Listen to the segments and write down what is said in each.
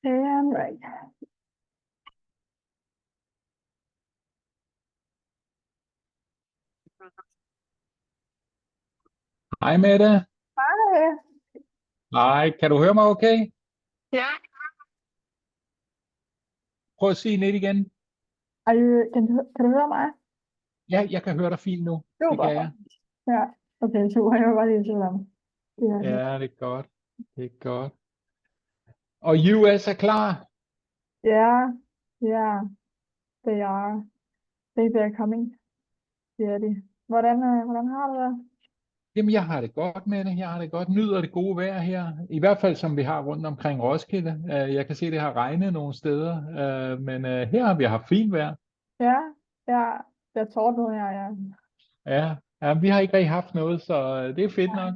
And right. Hej Mette. Hej. Hej, kan du høre mig okay? Ja. Prøv at sige lidt igen. Kan du høre mig? Ja, jeg kan høre dig fint nu. Det Super. kan jeg. Ja, okay, super. Jeg var bare lige i tvivl om. Ja, det er godt. Det er godt. Og US er klar? Ja, ja, they are. They're coming. Det er de. Hvordan har du det? Jamen, jeg har det godt med det. Jeg har det godt. Nyder det gode vejr her. I hvert fald, som vi har rundt omkring Roskilde. Jeg kan se, det har regnet nogle steder. Men her har vi haft fint vejr. Ja, ja, det er tordnet her, ja. Ja, vi har ikke rigtig haft noget, så det er fedt nok.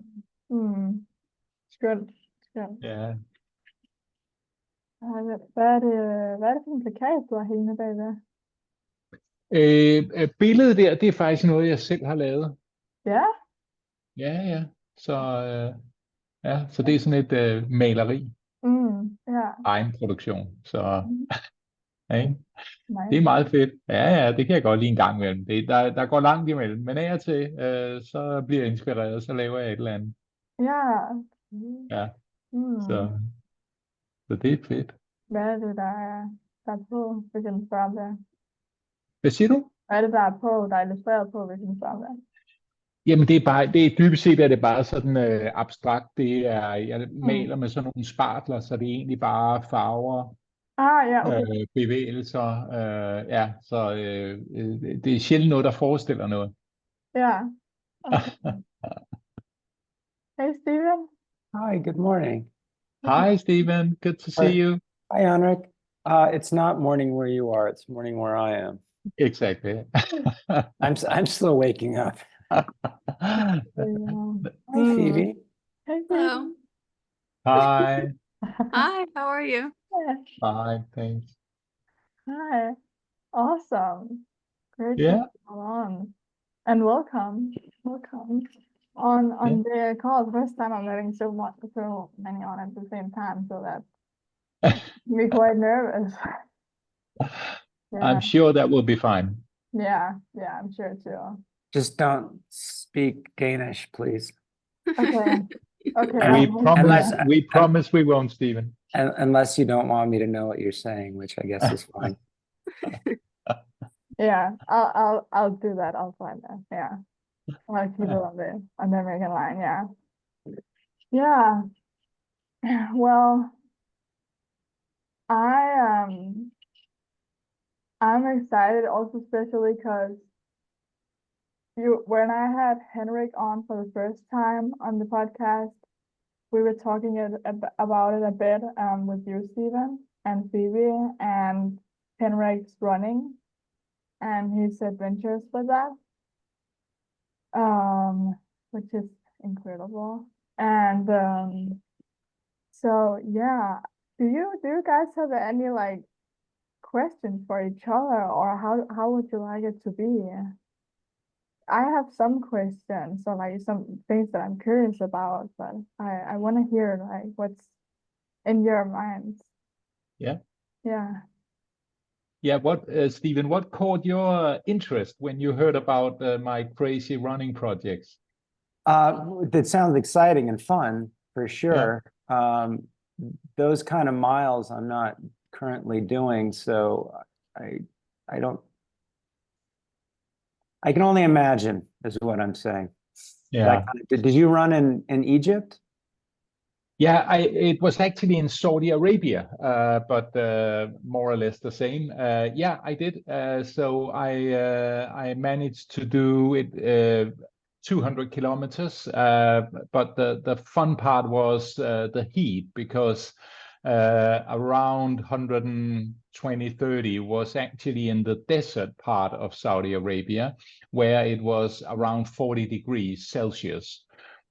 Skønt, skønt. Ja. Hvad er det for en plakat, du har hængende bagved? Billedet der, det er faktisk noget, jeg selv har lavet. Ja? Ja. Så, så det er sådan et maleri. Ja. Egen produktion. Så ja, Nice. det er meget fedt. Ja, det kan jeg godt lide en gang imellem. Der går langt imellem, men af og til, så bliver jeg inspireret, så laver jeg et eller andet. Ja. Ja, så det er fedt. Hvad er det, der er på, hvis jeg må spørge om det? Hvad siger du? Hvad er det, der er på, der er illustreret på, hvis jeg må spørge om det? Jamen, det er dybest set er det bare sådan abstrakt. Jeg maler med sådan nogle spartler, så det er egentlig bare farver, Ja, okay. bevægelser. Så det er sjældent noget, der forestiller noget. Ja. Okay. Hey, Steven. Hi, good morning. Hi, Steven. Good to see you. Hi, Henrik. It's not morning where you are. It's morning where I am. Exactly. I'm still waking up. Hi, Phoebe. Hey, Hello. Hi. Hi, how are you? Fine, thanks. Hi. Awesome. Great to Yeah. have you on. And welcome. Welcome. On the call, the first time I'm having so many on at the same time, so that makes me quite nervous. I'm sure that will be fine. Yeah, I'm sure too. Just don't speak Danish, please. Okay. Okay. We promise we won't, Steven. Unless you don't want me to know what you're saying, which I guess is fine. Yeah, I'll do that. I'll find that. Yeah. I'll keep it on the American line. Yeah. Yeah. Well, I'm excited also, especially because when I had Henrik on for the first time on the podcast, we were talking about it a bit with you, Steven, and Phoebe, and Henrik's running and his adventures with that, which is incredible. And so yeah, do you guys have any like questions for each other, or how would you like it to be? I have some questions, so like some things that I'm curious about, but I want to hear like what's in your minds. Yeah. Steven, what caught your interest when you heard about my crazy running projects? That sounds exciting and fun for sure. Yeah. Those kind of miles I'm not currently doing, so I can only imagine, is what I'm saying. Yeah. Did you run in Egypt? Yeah, it was actually in Saudi Arabia, but more or less the same. Yeah, I did. So I managed to do it 200 kilometers. But the fun part was the heat, because around 120-130 was actually in the desert part of Saudi Arabia, where it was around 40 degrees Celsius.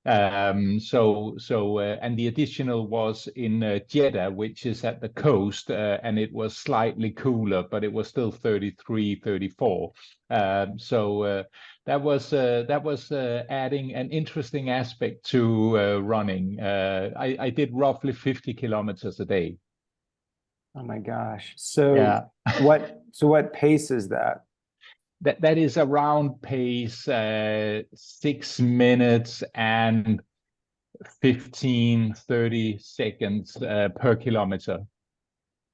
And the additional was in Jeddah, which is at the coast, and it was slightly cooler, but it was still 33, 34. That was adding an interesting aspect to running. I did roughly 50 kilometers a day. Oh my gosh. So Yeah. what pace is that? That is around pace 6 minutes and 15-30 seconds per kilometer,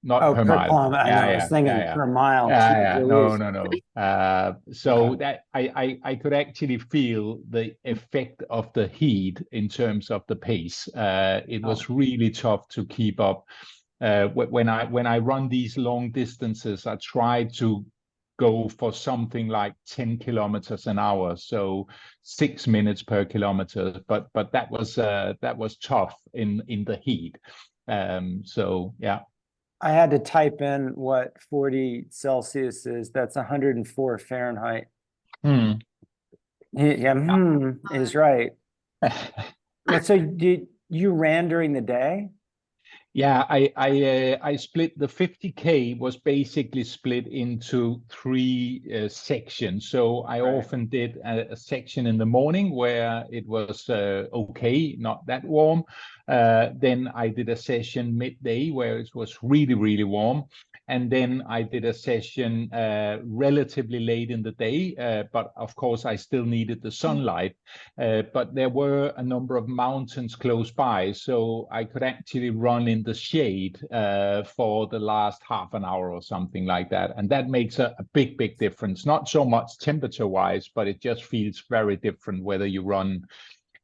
not Oh, per per mile. kilometer. I know. I was thinking per mile. Jeez No, Louise. no. So Okay. that I could actually feel the effect of the heat in terms of the pace. It was really tough to keep up. When I run these long distances, I try to go for something like 10 kilometers an hour, so 6 minutes per kilometer. But that was tough in the heat. So yeah. I had to type in what 40 Celsius is. That's 104 Fahrenheit. Hmm. Yeah, is right. So you ran during the day? Yeah, I split the 50K was basically split into three sections. So I often did a section in the morning where it was okay, not that warm. Then I did a session midday where it was really, really warm. And then I did a session relatively late in the day, but of course I still needed the sunlight. But there were a number of mountains close by, so I could actually run in the shade for the last half an hour or something like that. And that makes a big, big difference. Not so much temperature-wise, but it just feels very different whether you run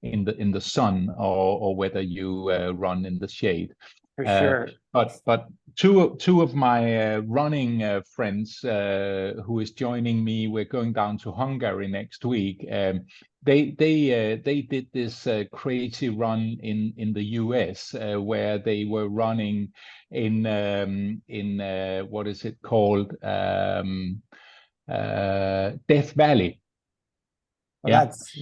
in the sun or whether you run in the shade. For sure. But two of my running friends who is joining me, we're going down to Hungary next week. They did this crazy run in the US where they were running in what is it called, Death Valley. Well, Yeah. that's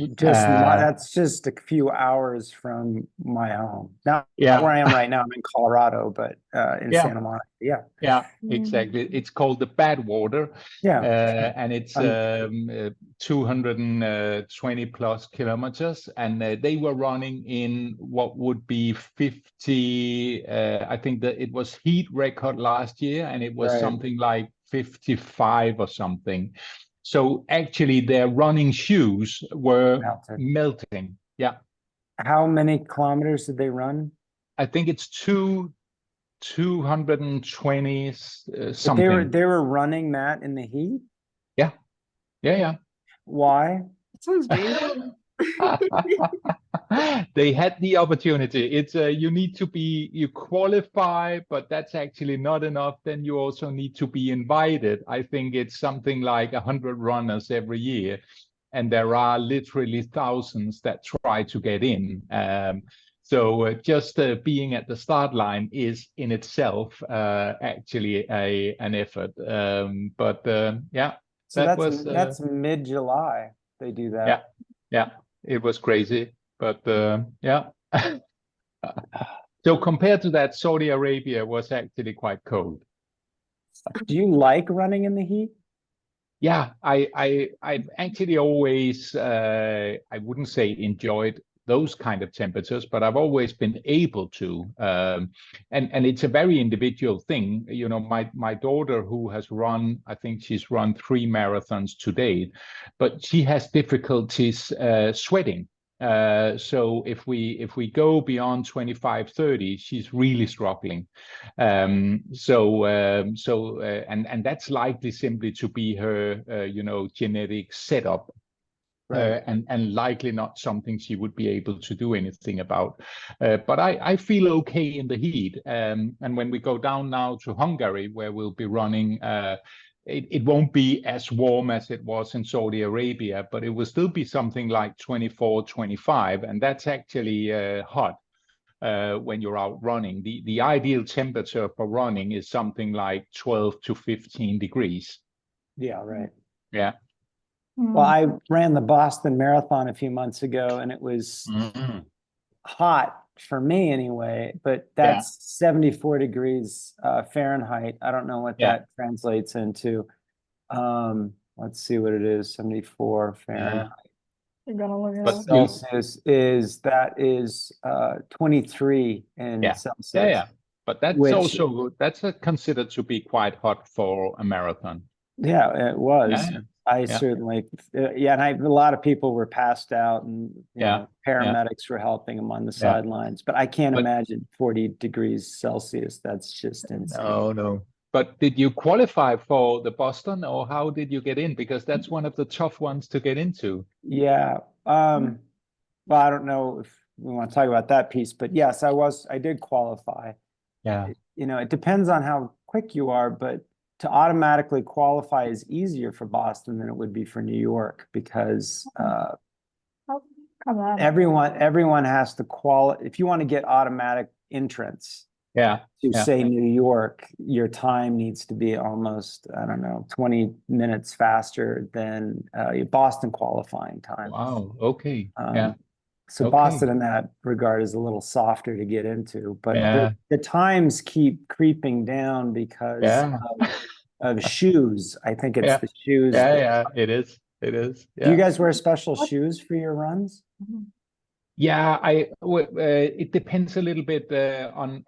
just a few hours from my home. Not Yeah. where I am right now. I'm in Colorado, but in Yeah. Santa Monica. Yeah. Yeah, exactly. It's called the Badwater. Yeah. And it's 220 plus kilometers. And they were running in what would be 50. I think that it was heat record last year, and it was something like 55 or something. So actually, their running shoes were melting. Yeah. How many kilometers did they run? I think it's 220 something. They were running that in the heat? Yeah. Why? It sounds dangerous. They had the opportunity. It's you qualify, but that's actually not enough. Then you also need to be invited. I think it's something like 100 runners every year, and there are literally thousands that try to get in. So just being at the start line is in itself actually an effort. Yeah. So that's mid-July they do that. Yeah, it was crazy, but yeah. So compared to that, Saudi Arabia was actually quite cold. Do you like running in the heat? Yeah, I've actually always I wouldn't say enjoyed those kind of temperatures, but I've always been able to. And it's a very individual thing. You know, my daughter, who has run, I think she's run 3 marathons to date, but she has difficulties sweating. So if we go beyond 25-30, she's really struggling. And that's likely simply to be her genetic setup. And likely not something she would be able to do anything about. But I feel okay in the heat. And when we go down now to Hungary, where we'll be running, it won't be as warm as it was in Saudi Arabia, but it will still be something like 24, 25. And that's actually hot when you're out running. The ideal temperature for running is something like 12 to 15 degrees. Yeah, right. Yeah. Well, I ran the Boston Marathon a few months ago, and it was hot for me anyway, but that's 74 degrees Fahrenheit. I don't know what that translates into. Let's see what it is, 74 Fahrenheit. You're gonna look But Celsius is 23 in Celsius. But that's Which- considered to be quite hot for a marathon. Yeah, it was. Yeah. I Yeah. certainly, and a lot of people were passed out, and paramedics were helping them on the sidelines. But I can't imagine 40 degrees Celsius. That's just insane. No. But did you qualify for the Boston, or how did you get in? Because that's one of the tough ones to get into. Yeah. Well, I don't know if we want to talk about that piece, but yes, I did qualify. Yeah. It depends on how quick you are, but to automatically qualify is easier for Boston than it would be for New York, because How come on? everyone has to if you want to get automatic entrance to say New York, your time needs to be almost, I don't know, 20 minutes faster than your Boston qualifying time. Wow. Okay. So Boston in that regard is a little softer to get into, but the times keep creeping down because of shoes. I think it's the shoes. It is. Do you guys wear special shoes for your runs? Yeah, it depends a little bit on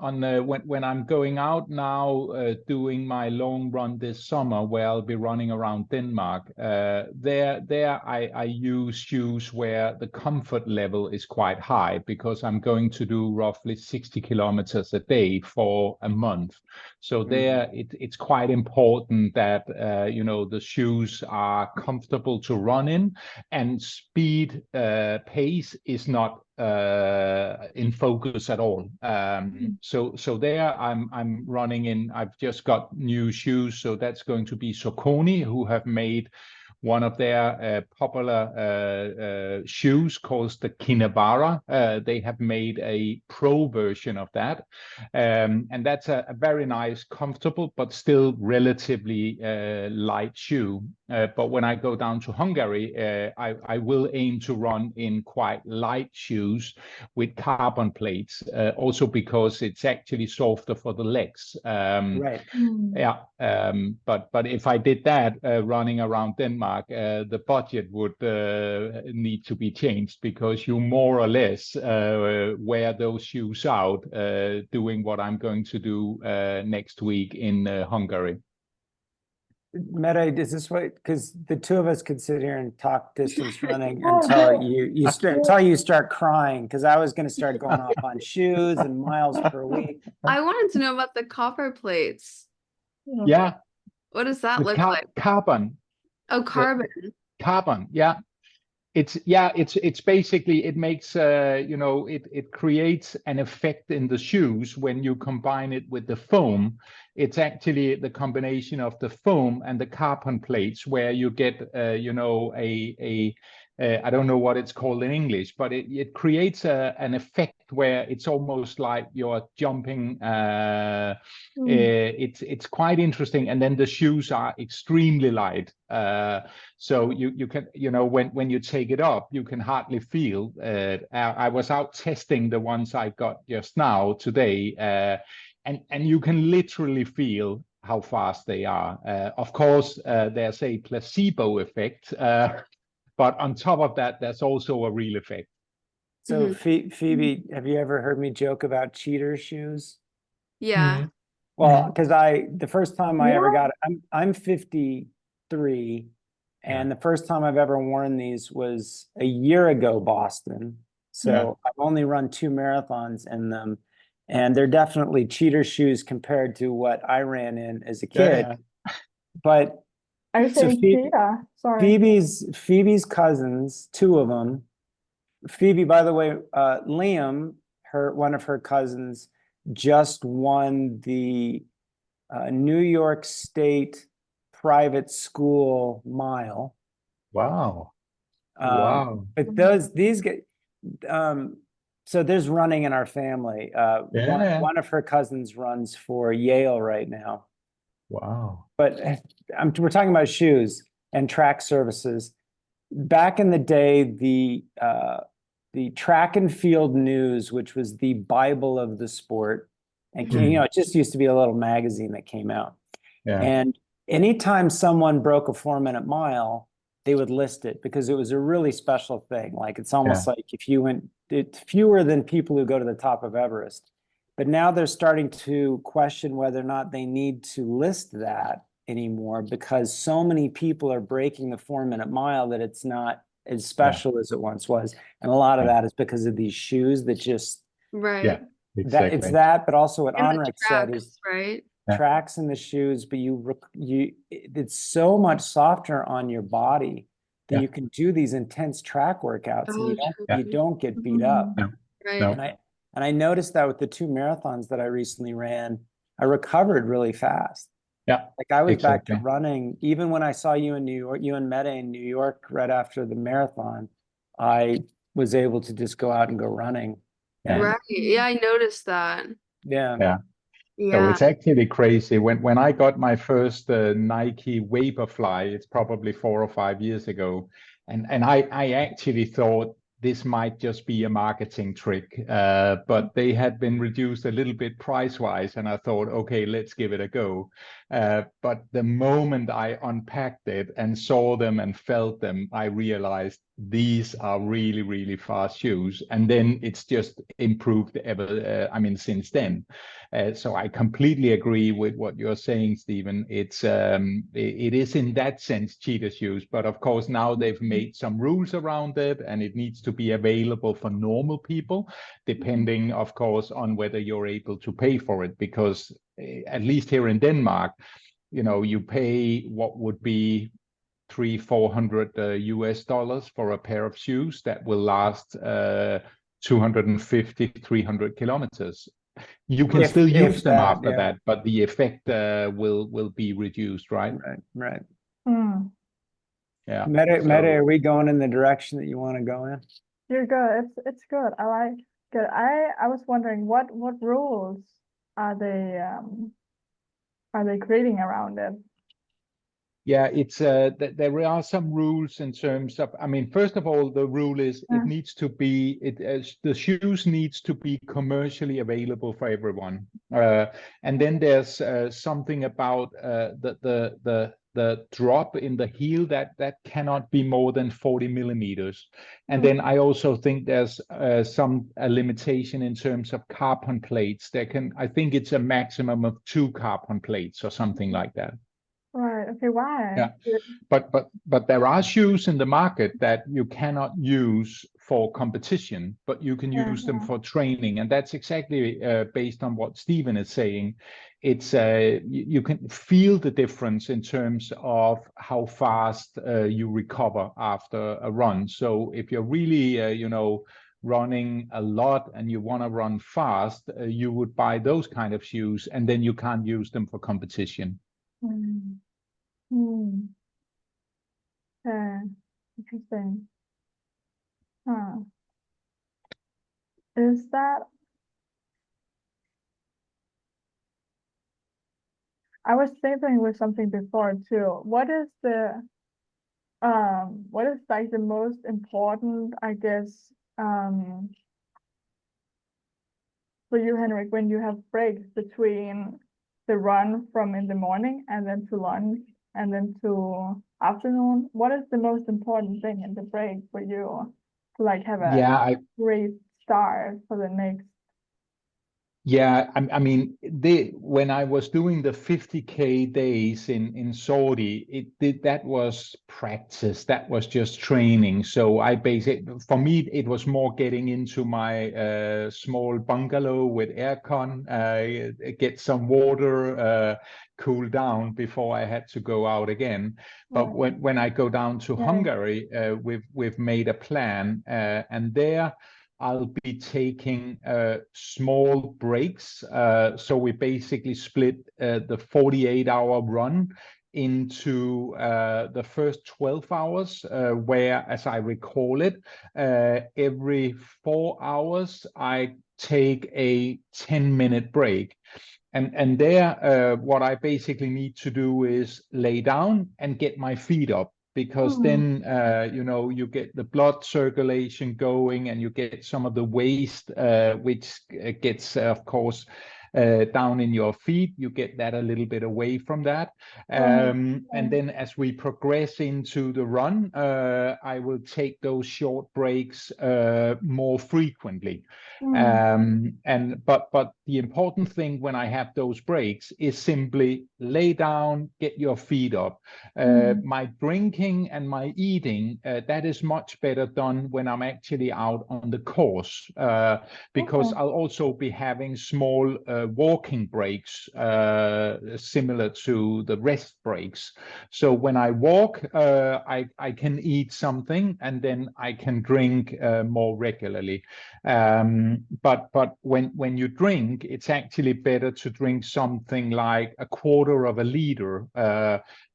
when I'm going out now, doing my long run this summer, where I'll be running around Denmark. There I use shoes where the comfort level is quite high, because I'm going to do roughly 60 kilometers a day for a month. So there it's quite important that the shoes are comfortable to run in, and speed pace is not in focus at all. So there I'm running in. I've just got new shoes, so that's going to be Saucony, who have made one of their popular shoes called the Kinebara. They have made a pro version of that, and that's a very nice, comfortable, but still relatively light shoe. But when I go down to Hungary, I will aim to run in quite light shoes with carbon plates, also because it's actually softer for the legs. Right. Yeah. But if I did that running around Denmark, the budget would need to be changed, because you more or less wear those shoes out doing what I'm going to do next week in Hungary. Mette, is this what? Because the two of us could sit here and talk distance running until you start crying. Because I was going to start going off on shoes and miles per week. I wanted to know about the copper plates. Yeah. What does that look like? Carbon. Oh, carbon. Carbon. Yeah. It's basically, it makes it creates an effect in the shoes when you combine it with the foam. It's actually the combination of the foam and the carbon plates where you get I don't know what it's called in English, but it creates an effect where it's almost like you're jumping. It's quite interesting, and then the shoes are extremely light. So you can, when you take it up, you can hardly feel. I was out testing the ones I got just now today, and you can literally feel how fast they are. Of course, there's a placebo effect, but on top of that, there's also a real effect. So Phoebe, have you ever heard me joke about cheater shoes? Yeah. Well, because the first time I ever got it, I'm 53, and the first time I've ever worn these was a year ago, Boston. So I've only run 2 marathons in them, and they're definitely cheater shoes compared to what I ran in as a kid. But Are you saying cheetah? Sorry. Phoebe's cousins, 2 of them. Phoebe, by the way, Liam, one of her cousins, just won the New York State private school mile. Wow. But these get so there's running in our family. One of her cousins runs for Yale right now. Wow. But we're talking about shoes and track services. Back in the day, the Track and Field News, which was the Bible of the sport, and it just used to be a little magazine that came out. And anytime someone broke a 4-minute mile, they would list it, because it was a really special thing. Like, it's almost like if you went, it's fewer than people who go to the top of Everest. But now they're starting to question whether or not they need to list that anymore, because so many people are breaking the 4-minute mile that it's not as special as it once was. And a lot of that is because of these shoes that just, Right. that it's that, but also what And the Henrik said tracks, is right? tracks in the shoes, but it's so much softer on your body that you can do these intense track workouts and you don't get beat up. Right. And I noticed that with the 2 marathons that I recently ran, I recovered really fast. Yeah. Like I was back to running, even when I saw you in New York, you and Mette in New York right after the marathon, I was able to just go out and go running. Right. Yeah, I noticed that. Yeah. So it's actually crazy. When I got my first Nike Vaporfly, it's probably 4 or 5 years ago, and I actually thought this might just be a marketing trick, but they had been reduced a little bit price-wise, and I thought, okay, let's give it a go. But the moment I unpacked it and saw them and felt them, I realized these are really, really fast shoes. And then it's just improved ever, since then. So I completely agree with what you're saying, Stephen. It is in that sense cheater shoes, but of course now they've made some rules around it, and it needs to be available for normal people, depending, of course, on whether you're able to pay for it. Because at least here in Denmark, you pay what would be $300-400 US for a pair of shoes that will last 250-300 kilometers. You can still use them after that, but the effect will be reduced, right? Right. Yeah. Mette, are we going in the direction that you want to go in? You're good. It's good. I like it. I was wondering what rules are they creating around it? Yeah, it's there are some rules in terms of, first of all, the rule is it needs to be, the shoes needs to be commercially available for everyone. And then there's something about the drop in the heel that cannot be more than 40 millimeters. And then I also think there's a limitation in terms of carbon plates. I think it's a maximum of 2 carbon plates or something like that. Right. Okay. Why? Yeah. But there are shoes in the market that you cannot use for competition, but you can use them for training, and that's exactly based on what Stephen is saying. It's you can feel the difference in terms of how fast you recover after a run. So if you're really running a lot and you want to run fast, you would buy those kind of shoes, and then you can't use them for competition. Interesting. Is that, I was thinking with something before too. What is like the most important, I guess, for you, Henrik, when you have breaks between the run from in the morning and then to lunch and then to afternoon? What is the most important thing in the break for you to like have a great start for the next? Yeah, when I was doing the 50K days in Saudi, that was practice. That was just training. So for me, it was more getting into my small bungalow with aircon, get some water, cool down before I had to go out again. But when I go down to Hungary, we've made a plan, and there I'll be taking small breaks. So we basically split the 48-hour run into the first 12 hours, where, as I recall it, every 4 hours I take a 10-minute break. And there, what I basically need to do is lay down and get my feet up, because then, you get the blood circulation going and you get some of the waste, which gets, of course, down in your feet. You get that a little bit away from that. And then as we progress into the run, I will take those short breaks more frequently. But the important thing when I have those breaks is simply lay down, get your feet up. My drinking and my eating, that is much better done when I'm actually out on the course, because I'll also be having small walking breaks, similar to the rest breaks. So when I walk, I can eat something, and then I can drink more regularly. But when you drink, it's actually better to drink something like a quarter of a liter,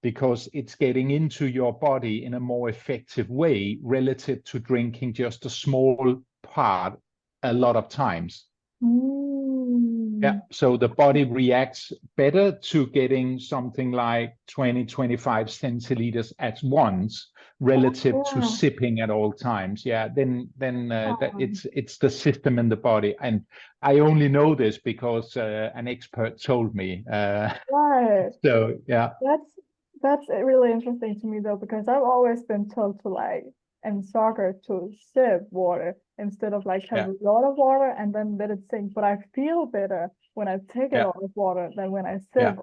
because it's getting into your body in a more effective way relative to drinking just a small part a lot of times. Yeah, so the body reacts better to getting something like 20-25 centiliters at once relative to sipping at all times. Yeah, then that it's the system in the body, and I only know this because an expert told me. Right. So yeah, that's really interesting to me though, because I've always been told to like in soccer to sip water instead of like have a lot of water and then let it sink. But I feel better when I take a lot of water than when I sip.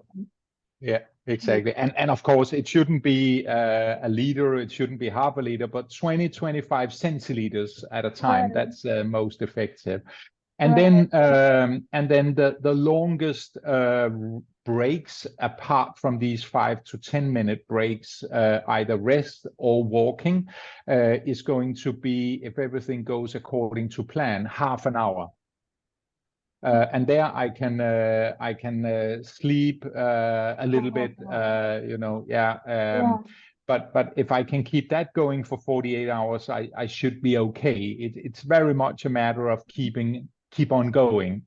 Yeah, exactly. And of course, it shouldn't be a liter, it shouldn't be half a liter, but 20-25 centiliters at a time. That's most effective. And then the longest breaks, apart from these 5 to 10 minute breaks, either rest or walking, is going to be, if everything goes according to plan, half an hour. And there I can sleep a little bit, But if I can keep that going for 48 hours, I should be okay. It's very much a matter of keep on going.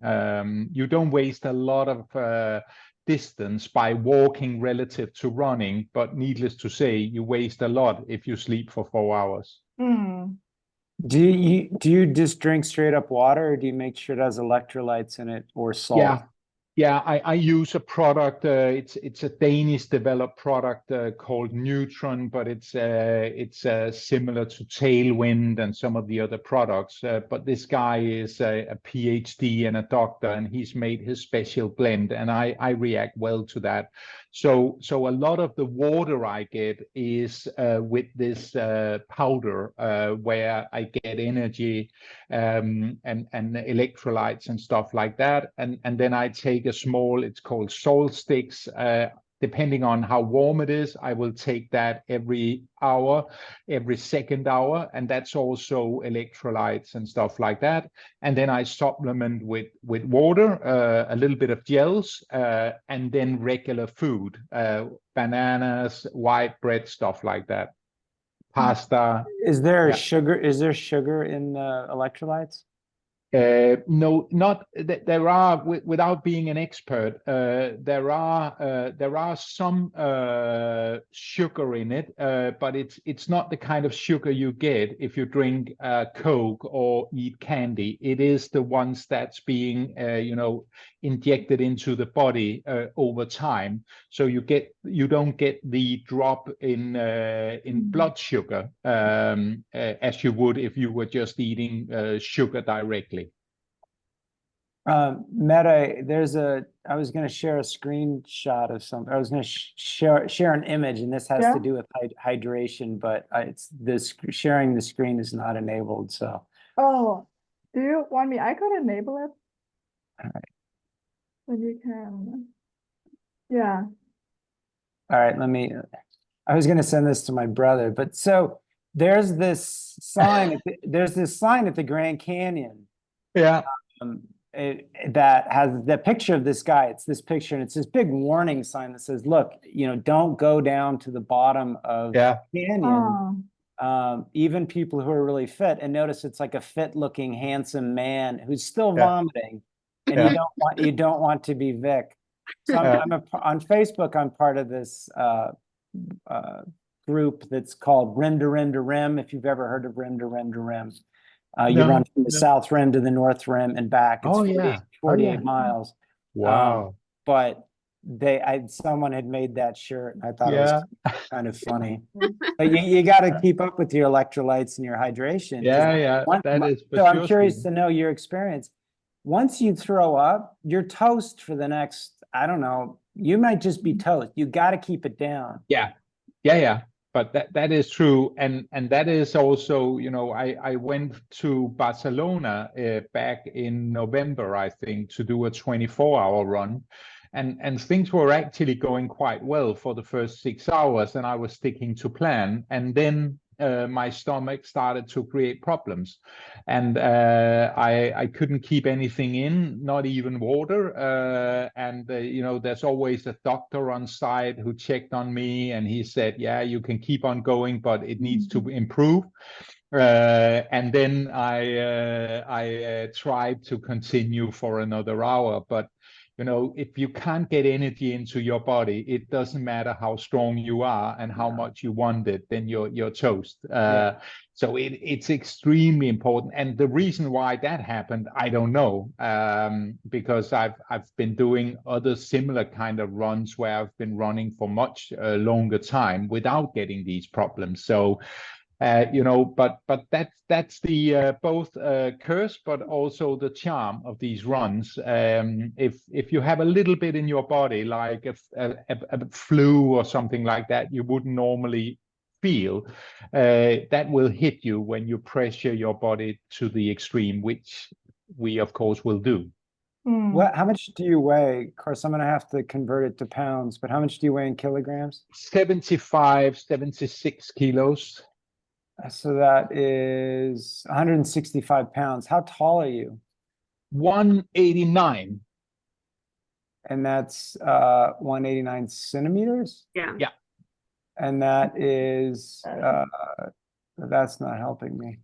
You don't waste a lot of distance by walking relative to running, but needless to say, you waste a lot if you sleep for 4 hours. Do you just drink straight up water, or do you make sure it has electrolytes in it or salt? Yeah, I use a product. It's a Danish developed product called Neutron, but it's similar to Tailwind and some of the other products. But this guy is a PhD and a doctor, and he's made his special blend, and I react well to that. So a lot of the water I get is with this powder, where I get energy and electrolytes and stuff like that, and then I take a small, it's called salt sticks. Depending on how warm it is, I will take that every hour, every second hour, and that's also electrolytes and stuff like that. And then I supplement with water, a little bit of gels, and then regular food, bananas, white bread, stuff like that. Pasta. Is there sugar? Is there sugar in the electrolytes? No, not that there are, without being an expert, there are some sugar in it, but it's not the kind of sugar you get if you drink Coke or eat candy. It is the ones that's being injected into the body over time, so you don't get the drop in blood sugar as you would if you were just eating sugar directly. Mette, I was going to share a screenshot of something. I was going to share an image, and this has to do with hydration, but sharing the screen is not enabled. So. Oh, do you want me? I could enable it. All right. But you can. Yeah. All right. I was going to send this to my brother, but so there's this sign. There's this sign at the Grand Canyon. Yeah. That has the picture of this guy. It's this picture, and it's this big warning sign that says, look, don't go down to the bottom of the canyon. Even people who are really fit, and notice it's like a fit looking, handsome man who's still vomiting, and you don't want to be Vic. So on Facebook, I'm part of this group that's called Rim to Rim to Rim. If you've ever heard of Rim to Rim to Rim. You run from the South Rim to the North Rim and back. It's 48 miles. Wow. But someone had made that shirt, and I thought it was kind of funny. But you got to keep up with your electrolytes and your hydration. Yeah, that is for so sure. I'm curious to know your experience. Once you throw up, you're toast for the next, I don't know, you might just be toast. You got to keep it down. Yeah. But that is true, and that is also, you know, I went to Barcelona back in November, I think, to do a 24-hour run, and things were actually going quite well for the first 6 hours, and I was sticking to plan, and then my stomach started to create problems, and I couldn't keep anything in, not even water, and you know, there's always a doctor on site who checked on me, and he said, yeah, you can keep on going, but it needs to improve. And then I tried to continue for another hour, but you know, if you can't get energy into your body, it doesn't matter how strong you are and how much you want it, then you're toast. So it's extremely important. And the reason why that happened, I don't know, because I've been doing other similar kind of runs where I've been running for much longer time without getting these problems. So you know, but that's the both curse, but also the charm of these runs. If you have a little bit in your body, like a flu or something like that, you wouldn't normally feel, that will hit you when you pressure your body to the extreme, which we of course will do. How much do you weigh? Of course, I'm going to have to convert it to pounds, but how much do you weigh in kilograms? 75, 76 kilos. So that is 165 pounds. How tall are you? 189. And that's 189 centimeters? Yeah. And that is, that's not helping me.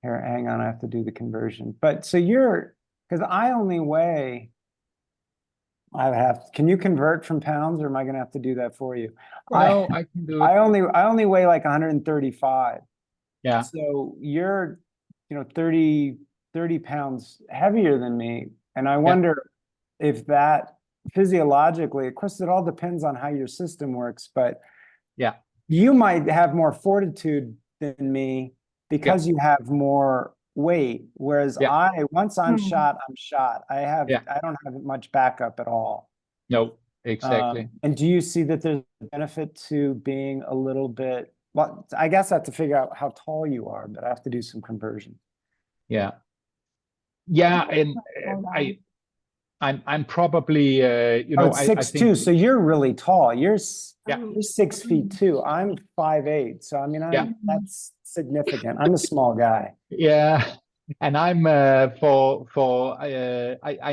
Here, hang on, I have to do the conversion. But so because I only weigh, can you convert from pounds, or am I going to have to do that for you? No, I can do it. I only weigh like 135. Yeah. So you're, 30 pounds heavier than me. And I wonder if that physiologically, of course, it all depends on how your system works, but you might have more fortitude than me because you have more weight. Whereas once I'm shot, I'm shot. I don't have much backup at all. No, exactly. And do you see that there's a benefit to being a little bit, well, I guess I have to figure out how tall you are, but I have to do some conversion. Yeah. And I'm probably it's 6'2", so you're really tall. You're 6 feet 2. I'm 5'8", so I mean, that's significant. I'm a small guy. Yeah, and I'm I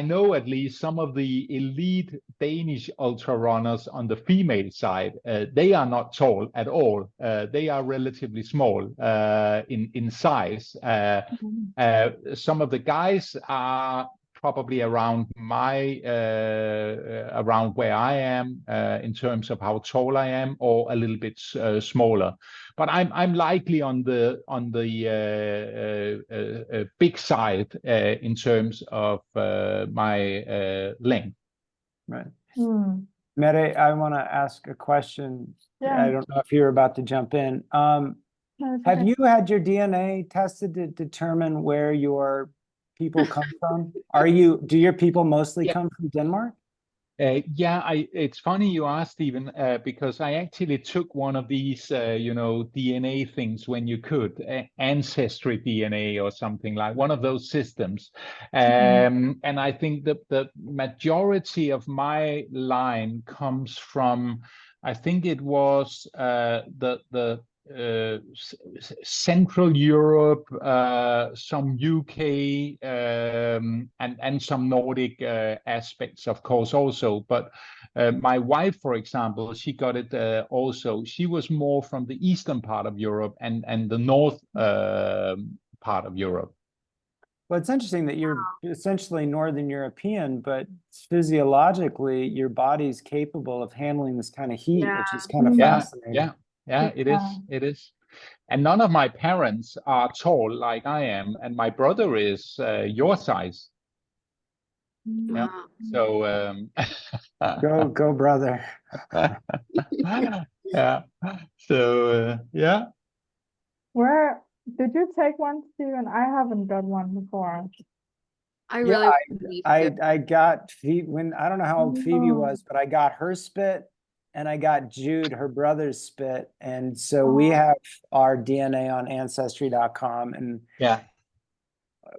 know at least some of the elite Danish ultra runners on the female side. They are not tall at all. They are relatively small in size. Some of the guys are probably around around where I am in terms of how tall I am, or a little bit smaller. But I'm likely on the big side in terms of my length. Right. Mette, I want to ask a question. I don't know if you're about to jump in. Have you had your DNA tested to determine where your people come from? Do your people mostly come from Denmark? It's funny you asked, Stephen, because I actually took one of these, DNA things when you could, ancestry DNA or something, like one of those systems. And I think that the majority of my line comes from, I think it was the Central Europe, some UK, and some Nordic aspects, of course, also. But my wife, for example, she got it also. She was more from the eastern part of Europe and the north part of Europe. Well, it's interesting that you're essentially Northern European, but physiologically, your body's capable of handling this kind of heat, which is kind of fascinating. Yeah, it is. It is. And none of my parents are tall like I am. And my brother is your size. Yeah. Wow. So Go, brother. yeah. So yeah. Where did you take one, Steven? I haven't got one before. I Yeah, really want to I got Phoebe when I don't know how old Phoebe Oh. was, but I got her spit and I got Jude, her brother's spit. And so we have our DNA on ancestry.com and Yeah.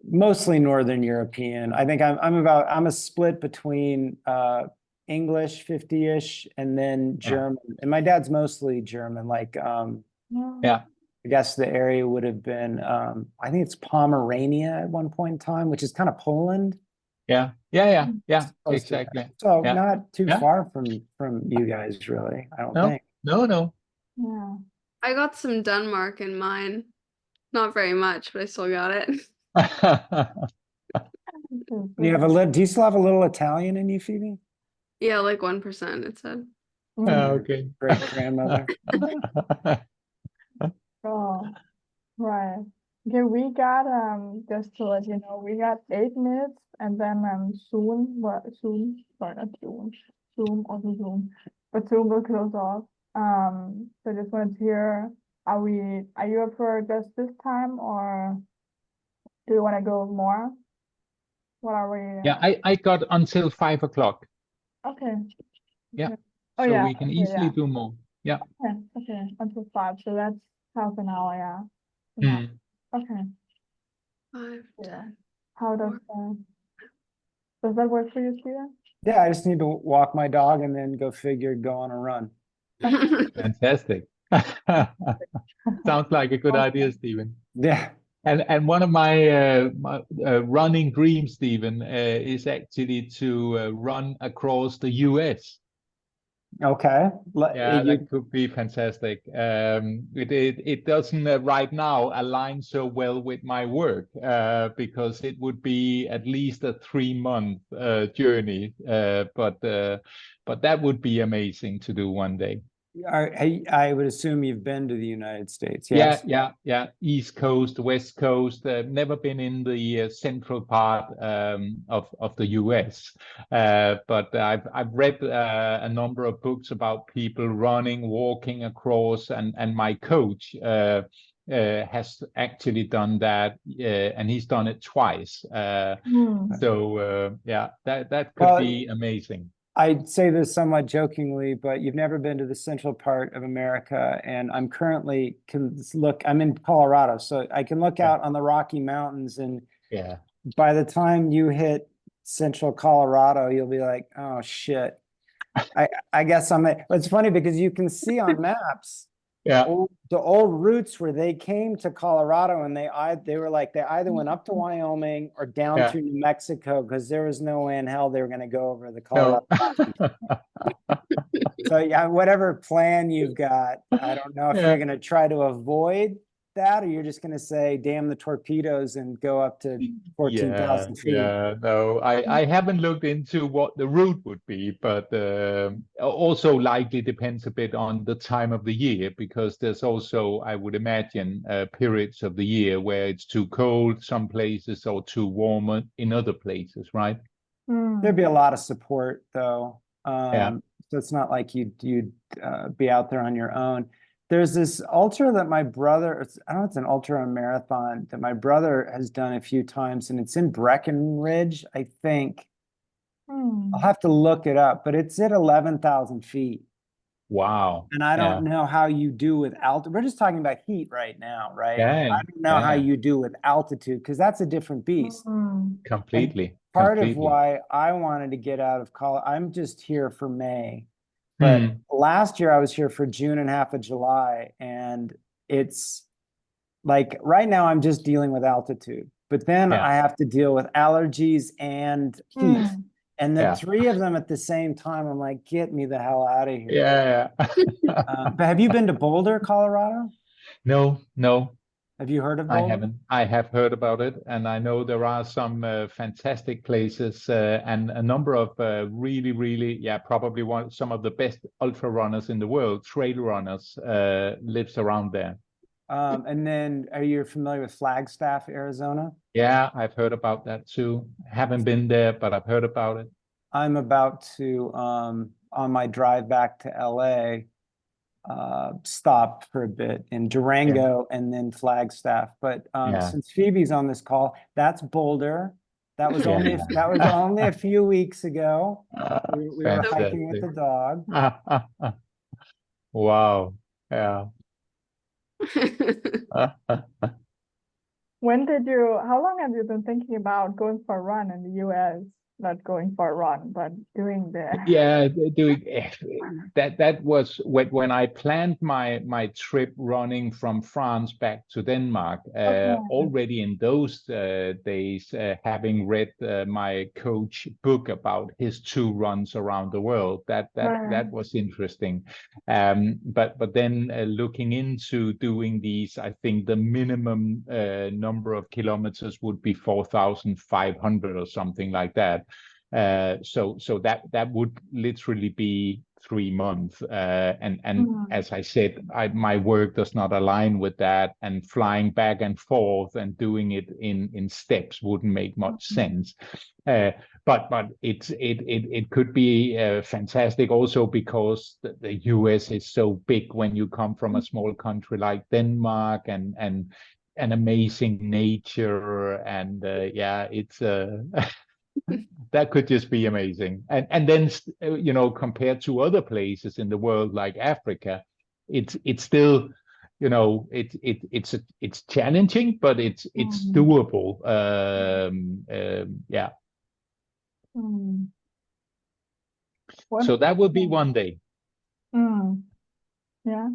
mostly Northern European. I think I'm a split between English 50-ish and then German. And my dad's mostly German, like Yeah. I guess the area would have been I think it's Pomerania at one point in time, which is kind of Poland. Yeah. Exactly. So Yeah. not too Yeah. far from you guys, really, I don't No. think. No. Yeah. I got some Denmark in mine. Not very much, but I still got it. Do you still have a little Italian in you, Phoebe? Yeah, like 1%, it said. Okay. Great grandmother. Oh, right. Okay, we got just to let you know, we got 8 minutes and then Zoom, sorry, not Zoom, also Zoom, but Zoom will close off. So just wanted to hear, are you up for just this time or do you want to go more? What are we? Yeah, I got until 5 o'clock. Okay. Yeah. Oh So yeah. we can Okay, easily yeah. do more. Yeah. Okay. Until 5. So that's half an hour, yeah. Mm. Okay. 5, Yeah. 10. How does that work for you, Steven? Yeah, I just need to walk my dog and then go on a run. Fantastic. Sounds like a good idea, Stephen. Yeah. And one of my, running dreams, Stephen, is actually to run across the US. Okay. Yeah, that could be fantastic. It doesn't right now align so well with my work because it would be at least a 3-month journey. But that would be amazing to do one day. I would assume you've been to the United States. Yes. Yeah. East Coast, West Coast. Never been in the central part of the US, but I've read a number of books about people running, walking across, and my coach has actually done that, and he's done it twice. So yeah, that could be amazing. I'd say this somewhat jokingly, but you've never been to the central part of America, and I'm in Colorado, so I can look out on the Rocky Mountains, and by the time you hit central Colorado, you'll be like, oh shit. I guess it's funny because you can see on maps the old routes where they came to Colorado, and they either went up to Wyoming or down through New Mexico because there was no way in hell they were going to go over the Colorado. So yeah, whatever plan you've got, I don't know if you're going to try to avoid that or you're just going to say, damn the torpedoes and go up to 14,000 feet. Yeah, no, I haven't looked into what the route would be, but also likely depends a bit on the time of the year, because there's also, I would imagine, periods of the year where it's too cold some places or too warm in other places, right? There'd be a lot of support though. So it's not like you'd be out there on your own. There's this ultra that my brother, I don't know, it's an ultra marathon that my brother has done a few times, and it's in Breckenridge, I think. I'll have to look it up, but it's at 11,000 feet. Wow. And I don't know how you do with altitude. We're just talking about heat right now, right? Yeah, I don't know how you do with altitude, because that's a different beast. Completely. And part of why I wanted to get out of college, I'm just here for May. But last year I was here for June and half of July, and it's like right now I'm just dealing with altitude, but then I have to deal with allergies and heat, and the three of them at the same time. I'm like, get me the hell out of here. But have you been to Boulder, Colorado? No. Have you heard of Boulder? I haven't. I have heard about it, and I know there are some fantastic places and a number of really, probably some of the best ultra runners in the world, trail runners, lives around there. And then, are you familiar with Flagstaff, Arizona? Yeah, I've heard about that too. Haven't been there, but I've heard about it. I'm about to, on my drive back to LA, stop for a bit in Durango and then Flagstaff. But Yeah. since Phoebe's on this call, that's Boulder. That was only Yeah. that was only a few weeks ago. We were hiking with the dog. Wow. Yeah. How long have you been thinking about going for a run in the US? Not going for a run, but doing the Yeah, doing that was when I planned my trip running from France back to Denmark. Okay. Already in those days, having read my coach book about his 2 runs around the world, that Right. was interesting. But then looking into doing these, I think the minimum number of kilometers would be 4,500 or something like that. So that would literally be 3 months. And as I said, my work does not align with that, and flying back and forth and doing it in steps wouldn't make much sense. But it could be fantastic also because the US is so big when you come from a small country like Denmark, and an amazing nature, and yeah, it's that could just be amazing. And then compared to other places in the world like Africa, it's still, it's challenging, but it's doable. Yeah. So that will be one day. Yeah.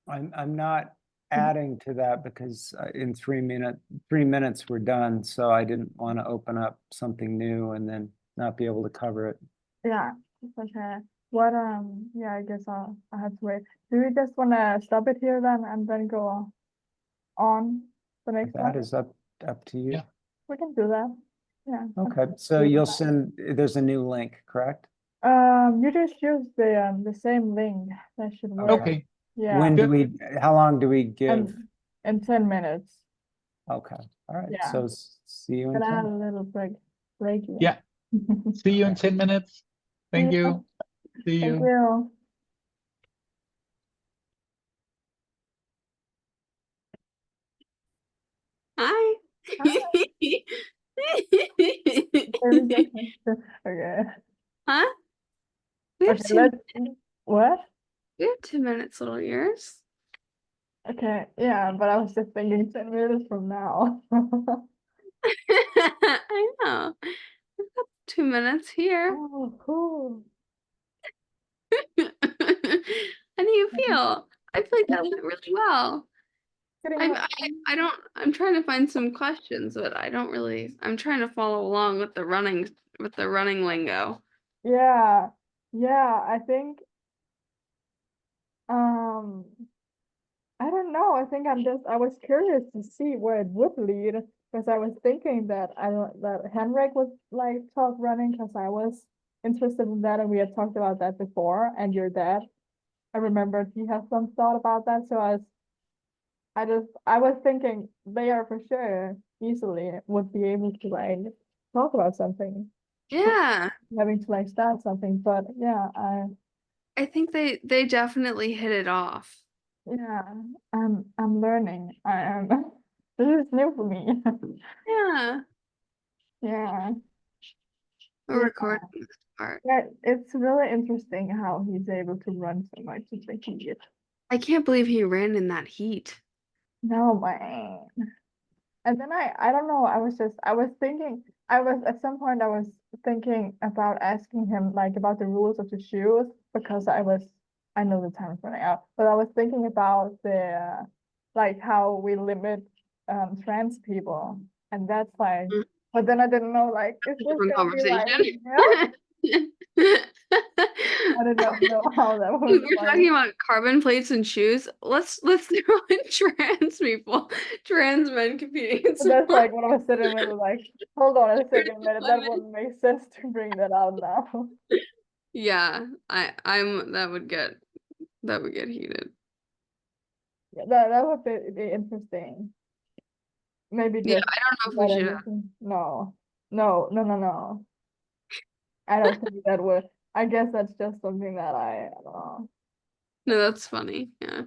I'm not adding to that because in 3 minutes we're done. So I didn't want to open up something new and then not be able to cover it. Yeah, it's okay. Yeah, I guess I have to wait. Do we just want to stop it here then and then go on the next one? That is up to you. Yeah. We can do that. Yeah. Okay, so you'll send, there's a new link, correct? You just use the same link. That should work. Okay. Yeah. When how long do we give? In 10 minutes. Okay, all right. Yeah. So see you in Can I 10. have a little break here? Yeah. See you in 10 minutes. Thank you. See you. Thank you. Hi. Okay. Huh? We have Okay, what? we have 2 minutes, little ears. Okay, yeah, but I was just thinking 10 minutes from now. I know. We've got 2 minutes here. Oh, cool. How do you feel? I feel like that went really well. I'm trying to find some questions, but I'm trying to follow along with the running lingo. Yeah, I think I don't know. I think I was curious to see where it would lead, because I was thinking that that Henrik would like talk running, because I was interested in that and we had talked about that before, and your dad, I remembered he had some thought about that, so I was thinking they are for sure easily would be able to like talk about something. Yeah. Having to like start something, but yeah, I think they definitely hit it off. yeah, I'm learning. I am this is new for me. Yeah. Yeah. We're recording this part. Yeah, it's really interesting how he's able to run so much in the heat. I can't believe he ran in that heat. No man. And then I don't know, I was thinking, at some point I was thinking about asking him like about the rules of the shoes, because I know the time is running out, but I was thinking about the like how we limit trans people, and that's like, but then I didn't know like is this Different gonna be like, conversation. yeah, I did not know how that was We're talking about carbon plates and shoes. Let's throw in trans people, trans men competing in That's like what I was sitting with, like, hold on a second minute, that wouldn't make sense to bring that out now. Yeah, that would get heated. Yeah, that would be interesting. maybe Yeah, just I don't know if let we should. everything. No. I don't think that would. I guess that's just something that I don't know. No, that's funny. Yeah.